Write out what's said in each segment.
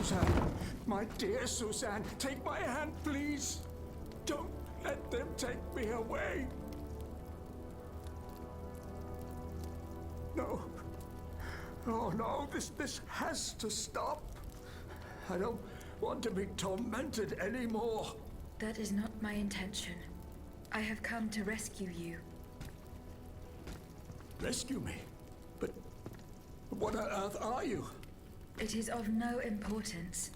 Suzanne. My dear Suzanne, take my hand, please. Don't let them take me away. No. Oh, no, this has to stop. I don't want to be tormented anymore. That is not my intention. I have come to rescue you. Rescue me? But what on earth are you? It is of no importance.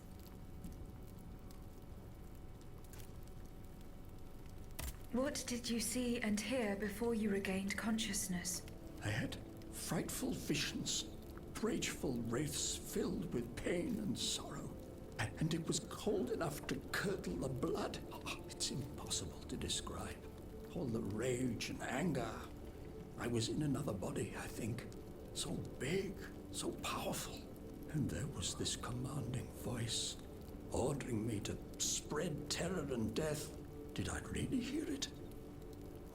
What did you see and hear before you regained consciousness? I had frightful visions, rageful wraiths filled with pain and sorrow. And it was cold enough to curdle the blood. Oh, it's impossible to describe. All the rage and anger. I was in another body, I think. So big, so powerful. And there was this commanding voice, ordering me to spread terror and death. Did I really hear it?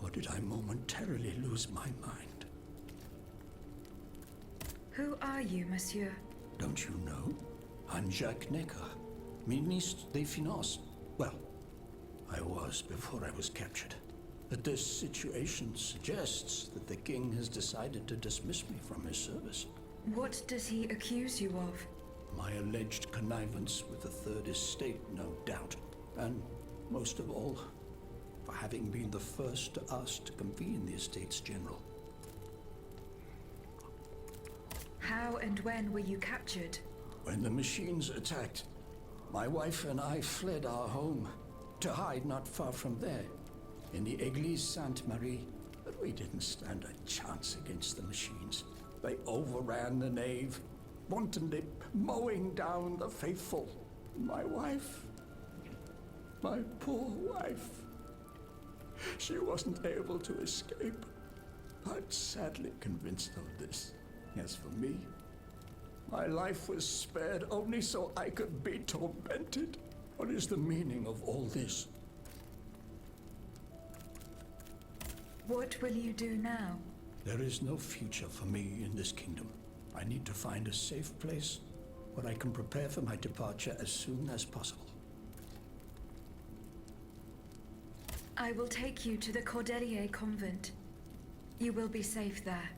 Or did I momentarily lose my mind? Who are you, monsieur? Don't you know? I'm Jacques Necker, Ministre des Finances. Well, I was before I was captured. But this situation suggests that the king has decided to dismiss me from his service. What does he accuse you of? My alleged connivance with the Third Estate, no doubt. And most of all, for having been the first to ask to convene the Estates General. How and when were you captured? When the machines attacked, my wife and I fled our home to hide not far from there, in the Église Sainte-Marie. But we didn't stand a chance against the machines. They overran the nave, wantonly mowing down the faithful. My wife, my poor wife, she wasn't able to escape, but sadly convinced of this. As for me, my life was spared only so I could be tormented. What is the meaning of all this? What will you do now? There is no future for me in this kingdom. I need to find a safe place where I can prepare for my departure as soon as possible. I will take you to the Cordelier Convent. You will be safe there.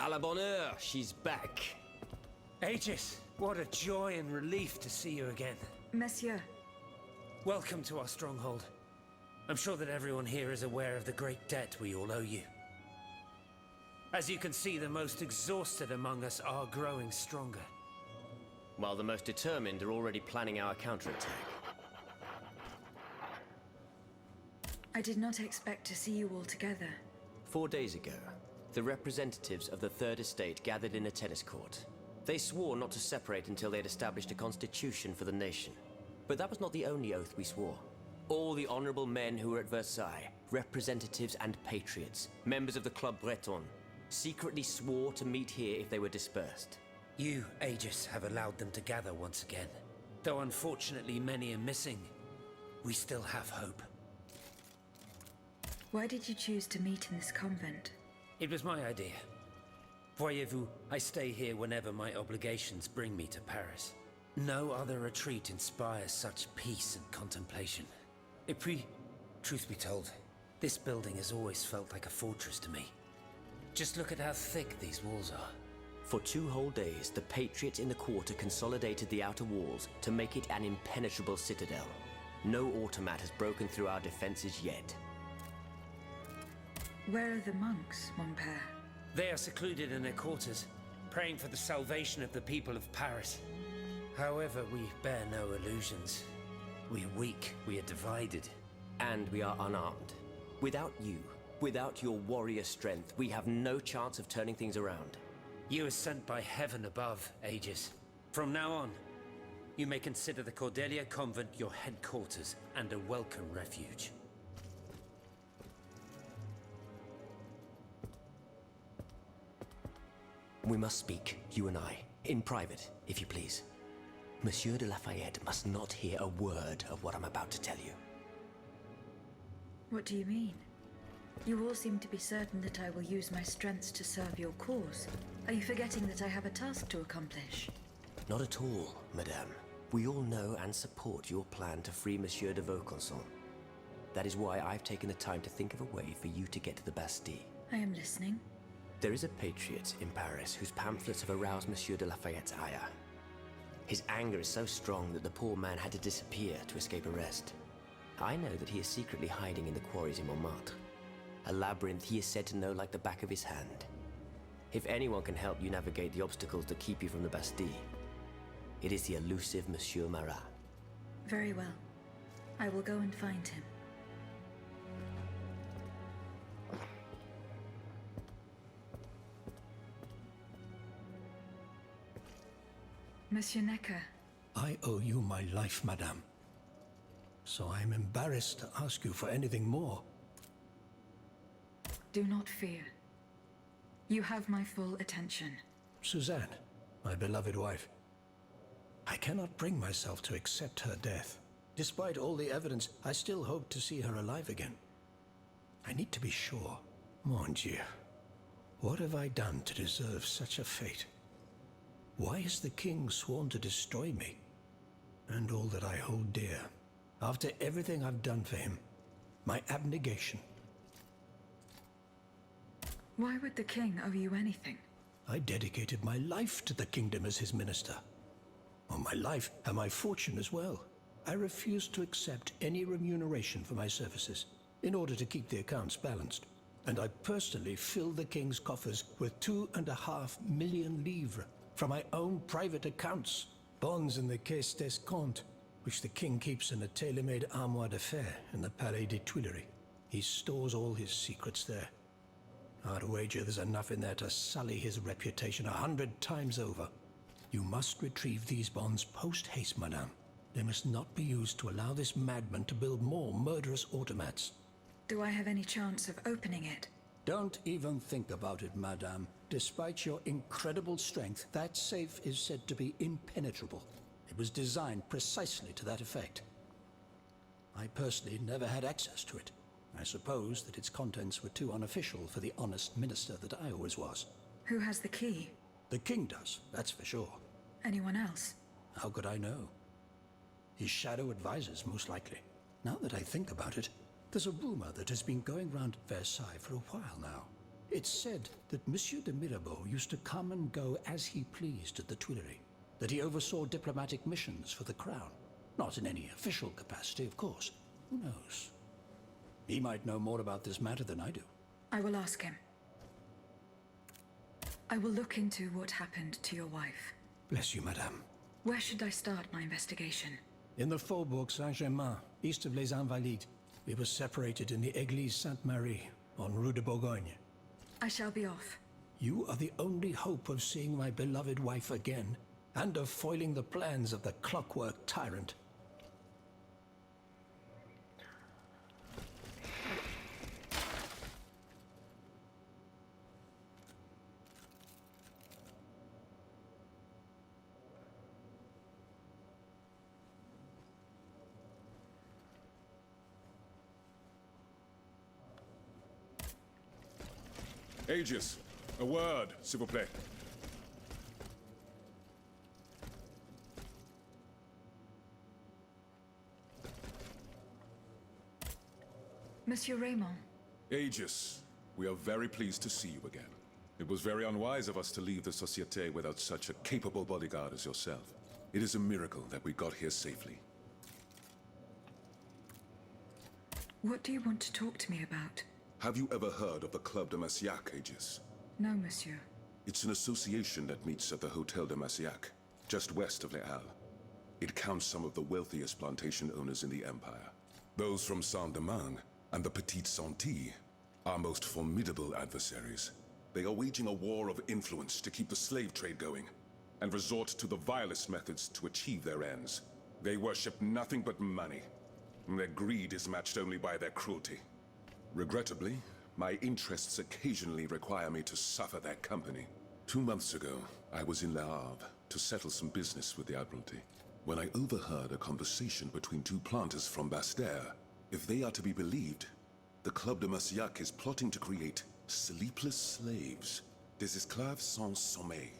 À la bonne heure, she's back. Aegis, what a joy and relief to see you again. Monsieur, Welcome to our stronghold. I'm sure that everyone here is aware of the great debt we all owe you. As you can see, the most exhausted among us are growing stronger. While the most determined are already planning our counterattack. I did not expect to see you all together. 4 days ago, the representatives of the Third Estate gathered in a tennis court. They swore not to separate until they had established a constitution for the nation. But that was not the only oath we swore. All the honorable men who were at Versailles, representatives and patriots, members of the Club Breton, secretly swore to meet here if they were dispersed. You, Aegis, have allowed them to gather once again. Though unfortunately many are missing, we still have hope. Why did you choose to meet in this convent? It was my idea. Voyez-vous, I stay here whenever my obligations bring me to Paris. No other retreat inspires such peace and contemplation. Et puis, truth be told, this building has always felt like a fortress to me. Just look at how thick these walls are. For 2 whole days, the patriots in the quarter consolidated the outer walls to make it an impenetrable citadel. No automat has broken through our defenses yet. Where are the monks, mon père? They are secluded in their quarters, praying for the salvation of the people of Paris. However, we bear no illusions. We are weak, we are divided. And we are unarmed. Without you, without your warrior strength, we have no chance of turning things around. You are sent by heaven above, Aegis. From now on, you may consider the Cordelier Convent your headquarters and a welcome refuge. We must speak, you and I, in private, if you please. Monsieur de Lafayette must not hear a word of what I'm about to tell you. What do you mean? You all seem to be certain that I will use my strengths to serve your cause. Are you forgetting that I have a task to accomplish? Not at all, madame. We all know and support your plan to free Monsieur de Vaucanson. That is why I've taken the time to think of a way for you to get to the Bastille. I am listening. There is a patriot in Paris whose pamphlets have aroused Monsieur de Lafayette's ire. His anger is so strong that the poor man had to disappear to escape arrest. I know that he is secretly hiding in the quarries in Montmartre. A labyrinth he is said to know like the back of his hand. If anyone can help you navigate the obstacles that keep you from the Bastille, it is the elusive Monsieur Marat. Very well. I will go and find him. Monsieur Necker. I owe you my life, madame. So I am embarrassed to ask you for anything more. Do not fear. You have my full attention. Suzanne, my beloved wife. I cannot bring myself to accept her death. Despite all the evidence, I still hope to see her alive again. I need to be sure. Mon Dieu. What have I done to deserve such a fate? Why has the king sworn to destroy me? And all that I hold dear. After everything I've done for him. My abnegation. Why would the king owe you anything? I dedicated my life to the kingdom as his minister. Well, my life and my fortune as well. I refuse to accept any remuneration for my services in order to keep the accounts balanced. And I personally filled the king's coffers with 2.5 million livres from my own private accounts. Bonds in the Caisse d'Escompte, which the king keeps in a tailor-made armoire de fer in the Palais des Tuileries. He stores all his secrets there. I'd wager there's enough in there to sully his reputation 100 times over. You must retrieve these bonds post-haste, madame. They must not be used to allow this madman to build more murderous automats. Do I have any chance of opening it? Don't even think about it, madame. Despite your incredible strength, that safe is said to be impenetrable. It was designed precisely to that effect. I personally never had access to it. I suppose that its contents were too unofficial for the honest minister that I always was. Who has the key? The king does, that's for sure. Anyone else? How could I know? His shadow advisors, most likely. Now that I think about it, there's a rumor that has been going round Versailles for a while now. It's said that Monsieur de Mirabeau used to come and go as he pleased at the Tuileries, that he oversaw diplomatic missions for the crown. Not in any official capacity, of course. Who knows? He might know more about this matter than I do. I will ask him. I will look into what happened to your wife. Bless you, madame. Where should I start my investigation? In the Faubourg Saint-Germain, east of Les Invalides. We were separated in the Église Sainte-Marie, on Rue de Bourgogne. I shall be off. You are the only hope of seeing my beloved wife again, and of foiling the plans of the clockwork tyrant. Aegis, a word, s'il vous plaît. Monsieur Raymond. Aegis, we are very pleased to see you again. It was very unwise of us to leave the Société without such a capable bodyguard as yourself. It is a miracle that we got here safely. What do you want to talk to me about? Have you ever heard of the Club de Massiac, Aegis? No, monsieur. It's an association that meets at the Hotel de Massiac, just west of Les Halles. It counts some of the wealthiest plantation owners in the Empire. Those from Saint-Domingue and the Petite Santé, our most formidable adversaries. They are waging a war of influence to keep the slave trade going, and resort to the vilest methods to achieve their ends. They worship nothing but money, and their greed is matched only by their cruelty. Regrettably, my interests occasionally require me to suffer their company. 2 months ago, I was in Le Havre to settle some business with the Admiralty, when I overheard a conversation between two planters from Bastère. If they are to be believed, the Club de Marcillac is plotting to create sleepless slaves, des esclaves sans sommeil.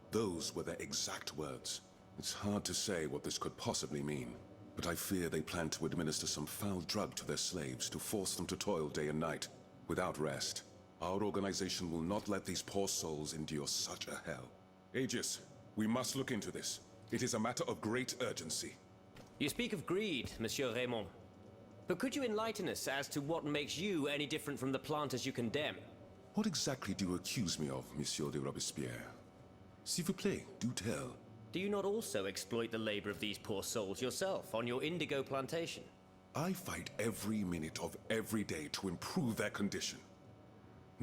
Those were their exact words. It's hard to say what this could possibly mean, but I fear they plan to administer some foul drug to their slaves to force them to toil day and night, without rest. Our organization will not let these poor souls endure such a hell. Aegis, we must look into this. It is a matter of great urgency. You speak of greed, Monsieur Raymond. But could you enlighten us as to what makes you any different from the planters you condemn? What exactly do you accuse me of, Monsieur de Robespierre? S'il vous plaît, do tell. Do you not also exploit the labor of these poor souls yourself on your indigo plantation? I fight every minute of every day to improve their condition.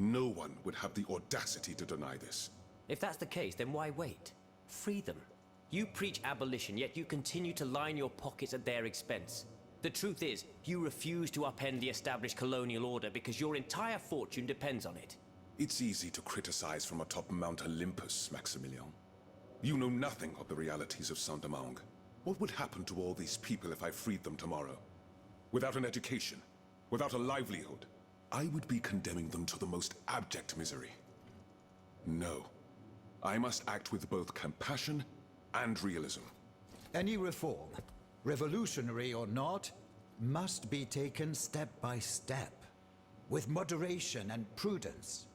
No one would have the audacity to deny this. If that's the case, then why wait? Free them. You preach abolition, yet you continue to line your pockets at their expense. The truth is, you refuse to upend the established colonial order because your entire fortune depends on it. It's easy to criticize from atop Mount Olympus, Maximilian. You know nothing of the realities of Saint-Domingue. What would happen to all these people if I freed them tomorrow? Without an education, without a livelihood, I would be condemning them to the most abject misery. No. I must act with both compassion and realism. Any reform, revolutionary or not, must be taken step by step, with moderation and prudence.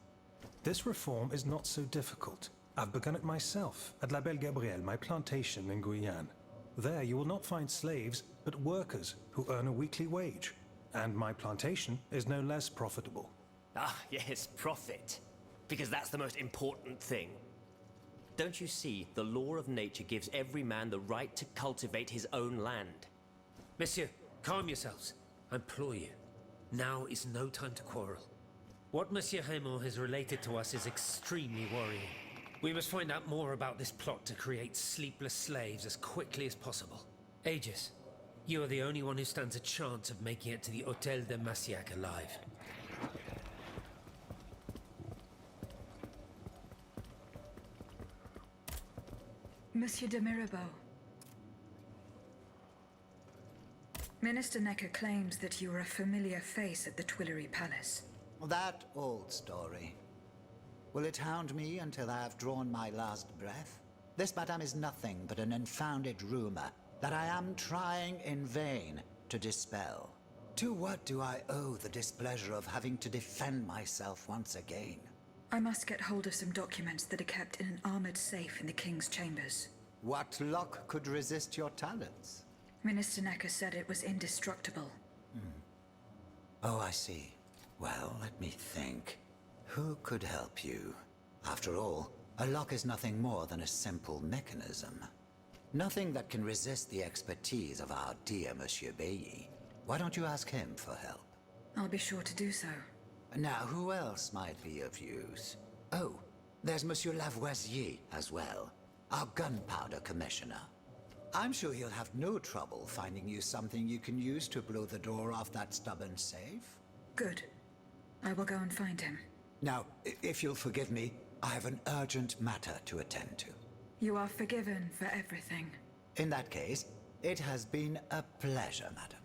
This reform is not so difficult. I've begun it myself at La Belle Gabrielle, my plantation in Guyane. There you will not find slaves, but workers who earn a weekly wage. And my plantation is no less profitable. Ah, yes, profit. Because that's the most important thing. Don't you see, the law of nature gives every man the right to cultivate his own land. Monsieur, calm yourselves. I implore you. Now is no time to quarrel. What Monsieur Raymond has related to us is extremely worrying. We must find out more about this plot to create sleepless slaves as quickly as possible. Aegis, you are the only one who stands a chance of making it to the Hôtel de Marcillac alive. Monsieur de Mirabeau. Minister Necker claims that you are a familiar face at the Tuileries Palace. That old story. Will it hound me until I have drawn my last breath? This, madame, is nothing but an unfounded rumor that I am trying in vain to dispel. To what do I owe the displeasure of having to defend myself once again? I must get hold of some documents that are kept in an armored safe in the King's chambers. What luck could resist your talents? Minister Necker said it was indestructible. Oh, I see. Well, let me think. Who could help you? After all, a lock is nothing more than a simple mechanism. Nothing that can resist the expertise of our dear Monsieur Bailly. Why don't you ask him for help? I'll be sure to do so. Now, who else might be of use? Oh, there's Monsieur Lavoisier as well, our gunpowder commissioner. I'm sure he'll have no trouble finding you something you can use to blow the door off that stubborn safe. Good. I will go and find him. Now, if you'll forgive me, I have an urgent matter to attend to. You are forgiven for everything. In that case, it has been a pleasure, madam.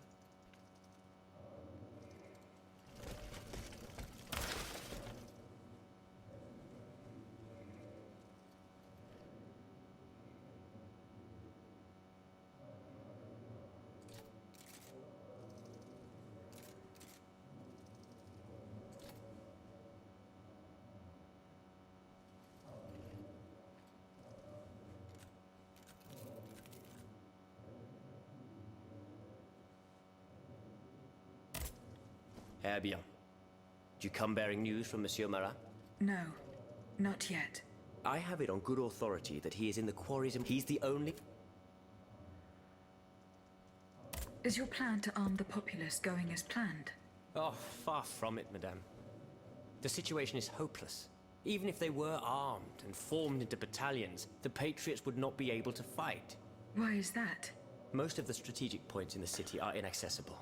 Eh bien. Do you come bearing news from Monsieur Marat? No, not yet. I have it on good authority that he is in the quarries and he's the only... Is your plan to arm the populace going as planned? Oh, far from it, madame. The situation is hopeless. Even if they were armed and formed into battalions, the Patriots would not be able to fight. Why is that? Most of the strategic points in the city are inaccessible.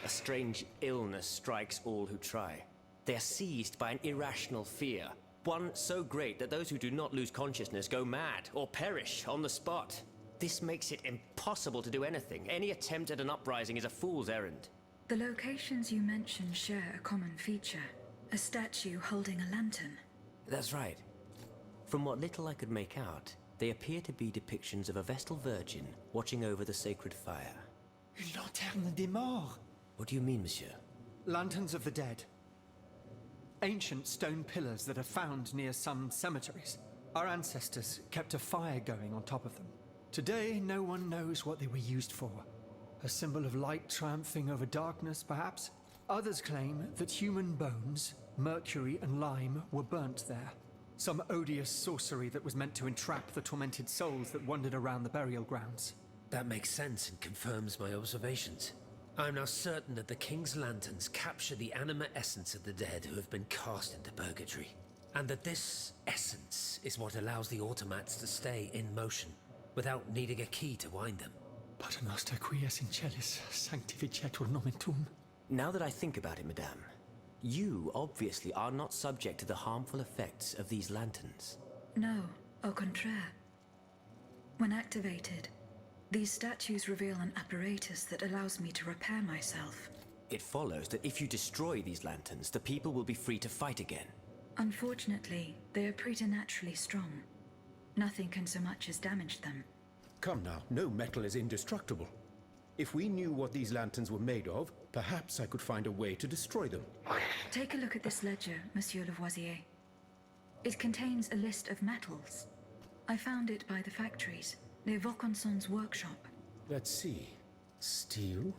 A strange illness strikes all who try. They are seized by an irrational fear, One so great that those who do not lose consciousness go mad or perish on the spot. This makes it impossible to do anything. Any attempt at an uprising is a fool's errand. The locations you mention share a common feature. A statue holding a lantern. That's right. From what little I could make out, they appear to be depictions of a Vestal Virgin watching over the sacred fire. Une lanterne des morts. What do you mean, monsieur? Lanterns of the dead. Ancient stone pillars that are found near some cemeteries. Our ancestors kept a fire going on top of them. Today, no one knows what they were used for. A symbol of light triumphing over darkness, perhaps? Others claim that human bones, mercury and lime, were burnt there. Some odious sorcery that was meant to entrap the tormented souls that wandered around the burial grounds. That makes sense and confirms my observations. I am now certain that the King's lanterns capture the anima essence of the dead who have been cast into purgatory. And that this essence is what allows the automats to stay in motion, without needing a key to wind them. Pater noster qui es in celis, sanctificetur nomen tuum. Now that I think about it, madame, you obviously are not subject to the harmful effects of these lanterns. No, au contraire. When activated, these statues reveal an apparatus that allows me to repair myself. It follows that if you destroy these lanterns, the people will be free to fight again. Unfortunately, they are preternaturally strong. Nothing can so much as damage them. Come now, no metal is indestructible. If we knew what these lanterns were made of, perhaps I could find a way to destroy them. Take a look at this ledger, Monsieur Lavoisier. It contains a list of metals. I found it by the factories, near Vaucanson's workshop. Let's see. Steel,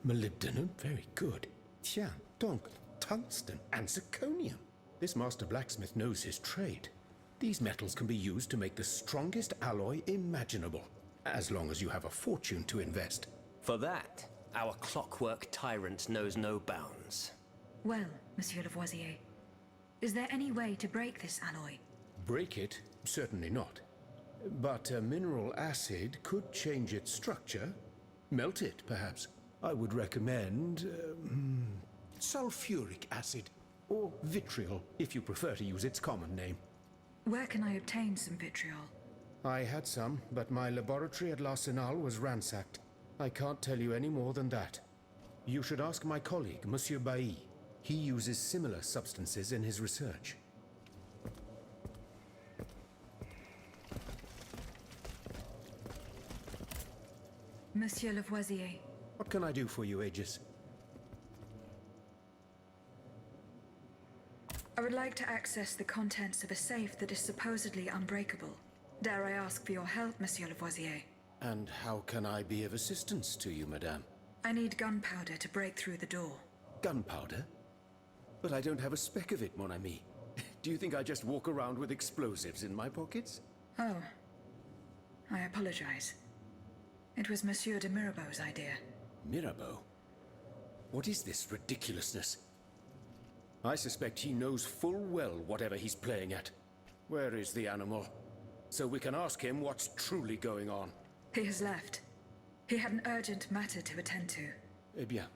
molybdenum, very good. Tiens, donc, tungsten and zirconium. This master blacksmith knows his trade. These metals can be used to make the strongest alloy imaginable, as long as you have a fortune to invest. For that, our clockwork tyrant knows no bounds. Well, Monsieur Lavoisier, is there any way to break this alloy? Break it? Certainly not. But a mineral acid could change its structure. Melt it, perhaps. I would recommend sulfuric acid, or vitriol, if you prefer to use its common name. Where can I obtain some vitriol? I had some, but my laboratory at L'Arsenal was ransacked. I can't tell you any more than that. You should ask my colleague, Monsieur Bailly. He uses similar substances in his research. Monsieur Lavoisier. What can I do for you, Aegis? I would like to access the contents of a safe that is supposedly unbreakable. Dare I ask for your help, Monsieur Lavoisier? And how can I be of assistance to you, madame? I need gunpowder to break through the door. Gunpowder? But I don't have a speck of it, mon ami. Do you think I just walk around with explosives in my pockets? Oh. I apologize. It was Monsieur de Mirabeau's idea. Mirabeau? What is this ridiculousness? I suspect he knows full well whatever he's playing at. Where is the animal? So we can ask him what's truly going on. He has left. He had an urgent matter to attend to. Eh bien,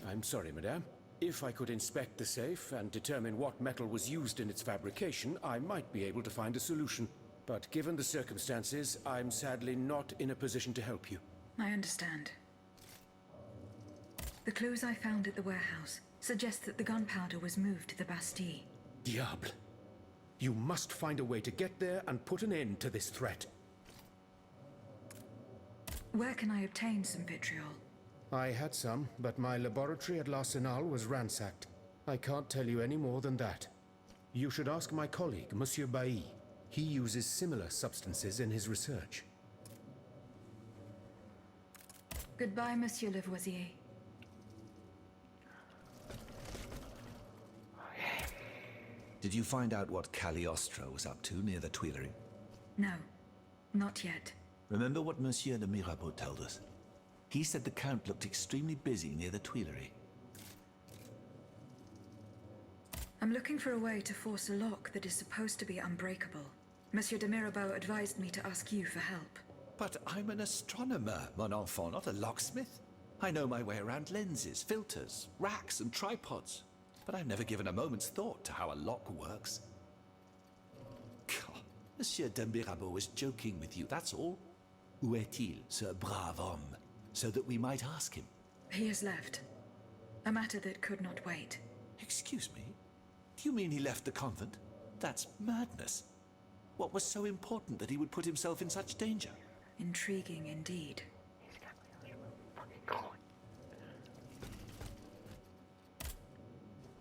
I'm sorry, madame. If I could inspect the safe and determine what metal was used in its fabrication, I might be able to find a solution. But given the circumstances, I'm sadly not in a position to help you. I understand. The clues I found at the warehouse suggest that the gunpowder was moved to the Bastille. Diable. You must find a way to get there and put an end to this threat. Where can I obtain some vitriol? I had some, but my laboratory at L'Arsenal was ransacked. I can't tell you any more than that. You should ask my colleague, Monsieur Bailly. He uses similar substances in his research. Goodbye, Monsieur Lavoisier. Did you find out what Cagliostro was up to near the Tuileries? No, not yet. Remember what Monsieur de Mirabeau told us? He said the Count looked extremely busy near the Tuileries. I'm looking for a way to force a lock that is supposed to be unbreakable. Monsieur de Mirabeau advised me to ask you for help. But I'm an astronomer, mon enfant, not a locksmith. I know my way around lenses, filters, racks and tripods. But I've never given a moment's thought to how a lock works. Monsieur de Mirabeau was joking with you, that's all. Où est-il, ce brave homme? So that we might ask him. He has left. A matter that could not wait. Excuse me? Do you mean he left the convent? That's madness. What was so important that he would put himself in such danger? Intriguing indeed.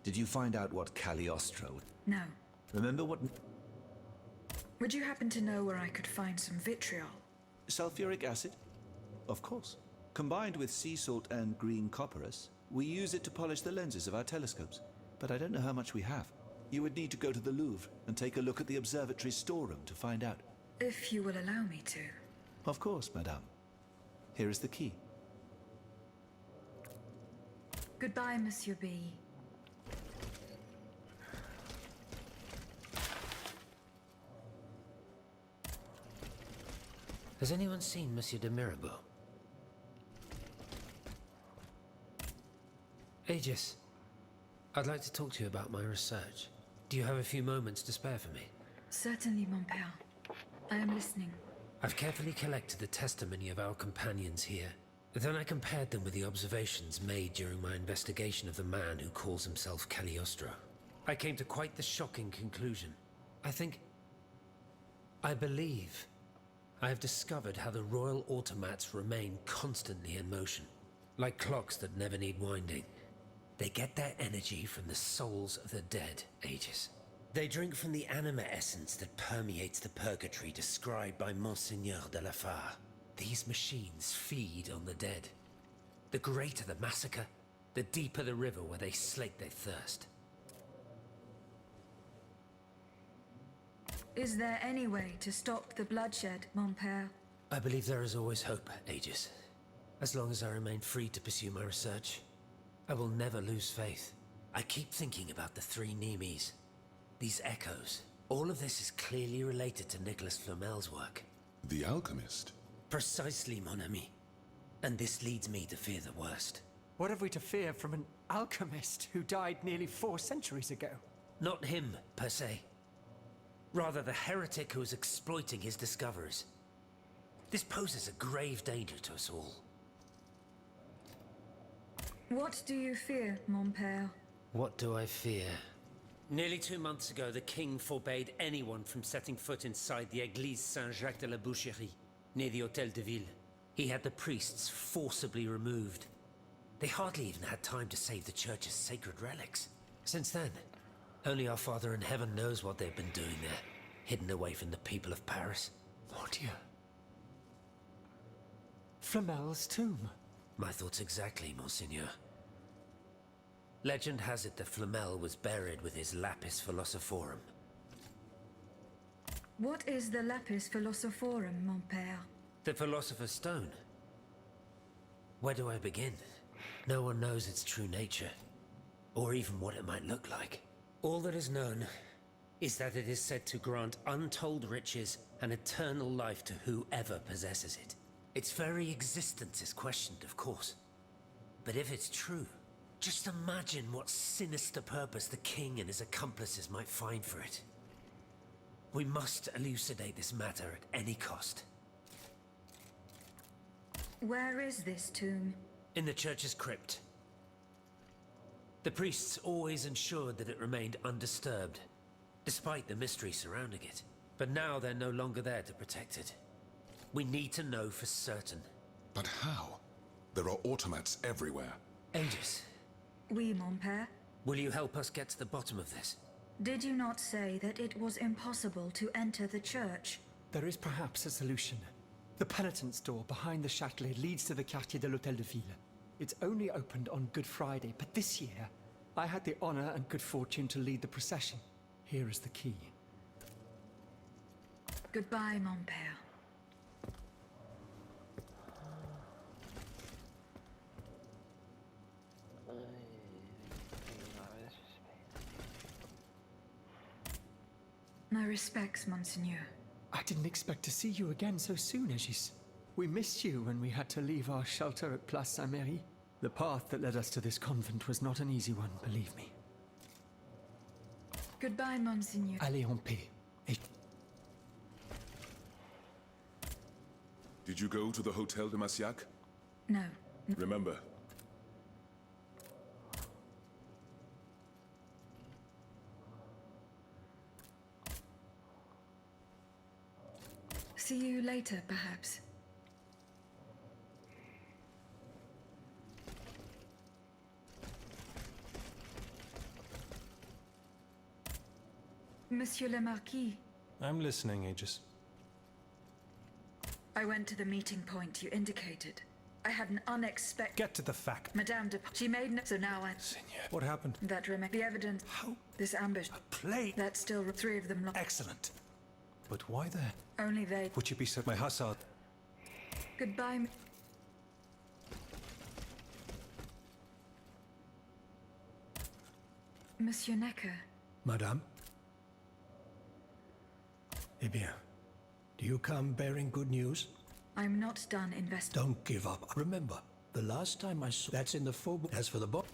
Did you find out what Cagliostro... No. Remember what... Would you happen to know where I could find some vitriol? Sulfuric acid? Of course. Combined with sea salt and green copperas, we use it to polish the lenses of our telescopes. But I don't know how much we have. You would need to go to the Louvre and take a look at the observatory's storeroom to find out. If you will allow me to. Of course, madame. Here is the key. Goodbye, Monsieur B. Has anyone seen Monsieur de Mirabeau? Aegis, I'd like to talk to you about my research. Do you have a few moments to spare for me? Certainly, mon père. I am listening. I've carefully collected the testimony of our companions here. Then I compared them with the observations made during my investigation of the man who calls himself Cagliostro. I came to quite the shocking conclusion. I believe I have discovered how the royal automats remain constantly in motion. Like clocks that never need winding. They get their energy from the souls of the dead, Aegis. They drink from the anima essence that permeates the purgatory described by Monseigneur de la Fare. These machines feed on the dead. The greater the massacre, the deeper the river where they slake their thirst. Is there any way to stop the bloodshed, mon père? I believe there is always hope, Aegis. As long as I remain free to pursue my research, I will never lose faith. I keep thinking about the three Nemes. These echoes. All of this is clearly related to Nicholas Flamel's work. The alchemist? Precisely, mon ami. And this leads me to fear the worst. What have we to fear from an alchemist who died nearly 4 centuries ago? Not him, per se. Rather, the heretic who is exploiting his discoveries. This poses a grave danger to us all. What do you fear, mon père? What do I fear? Nearly 2 months ago, the king forbade anyone from setting foot inside the Église Saint-Jacques de la Boucherie, near the Hôtel de Ville. He had the priests forcibly removed. They hardly even had time to save the church's sacred relics. Since then, only our Father in heaven knows what they've been doing there, hidden away from the people of Paris. Mon Dieu. Flamel's tomb. My thoughts exactly, Monseigneur. Legend has it that Flamel was buried with his Lapis Philosophorum. What is the Lapis Philosophorum, mon père? The Philosopher's Stone. Where do I begin? No one knows its true nature, or even what it might look like. All that is known is that it is said to grant untold riches and eternal life to whoever possesses it. Its very existence is questioned, of course. But if it's true, just imagine what sinister purpose the king and his accomplices might find for it. We must elucidate this matter at any cost. Where is this tomb? In the church's crypt. The priests always ensured that it remained undisturbed, despite the mystery surrounding it. But now they're no longer there to protect it. We need to know for certain. But how? There are automats everywhere. Aegis, Oui, mon père. will you help us get to the bottom of this? Did you not say that it was impossible to enter the church? There is perhaps a solution. The penitent's door behind the Châtelet leads to the Quartier de l'Hôtel de Ville. It's only opened on Good Friday, but this year, I had the honor and good fortune to lead the procession. Here is the key. Goodbye, mon père. My respects, Monseigneur. I didn't expect to see you again so soon, Aegis. We missed you when we had to leave our shelter at Place Saint-Méry. The path that led us to this convent was not an easy one, believe me. Goodbye, Monseigneur. Allez en paix. Et Did you go to the Hotel de Massiac? No. Remember, See you later, perhaps. Monsieur le Marquis, I'm listening, Aegis. I went to the meeting point you indicated. I had an unexpected... Get to the fact. Madame de... She made no... So now I... Seigneur. What happened? That remains... The evidence... How? This ambush... Play. That's still... Three of them... Excellent. But why there? Only they... Would you be so... My hussar... Goodbye... Monsieur Necker. Madame? Eh bien, do you come bearing good news? I'm not done investigating. Don't give up. Remember, the last time I saw... That's in the Faubourg. As for the book,